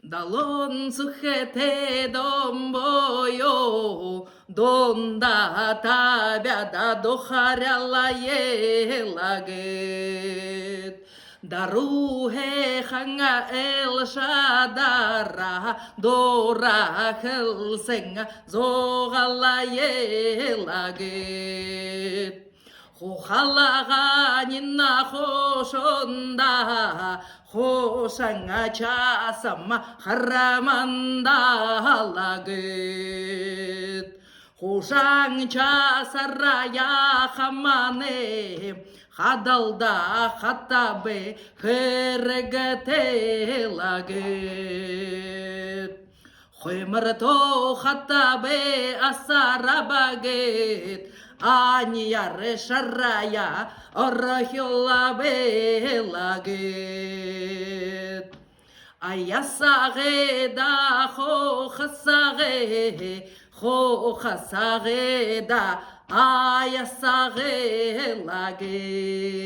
Dalon sujete don boyo, donda tabia дохаряла елагет. Дарухе ханга эл шадара, дора хелсенга зогала елагет. 호할라가니나 호손다 호상아 차삼마 하라만다 할라긋 호상 차사라야 하마네 하달다 하타베 헤레게텔라긋 호이마라토 하타베 아사라바겟 Anya resharaya orahiola belaget Ayasare da ho khasare da ayasare laget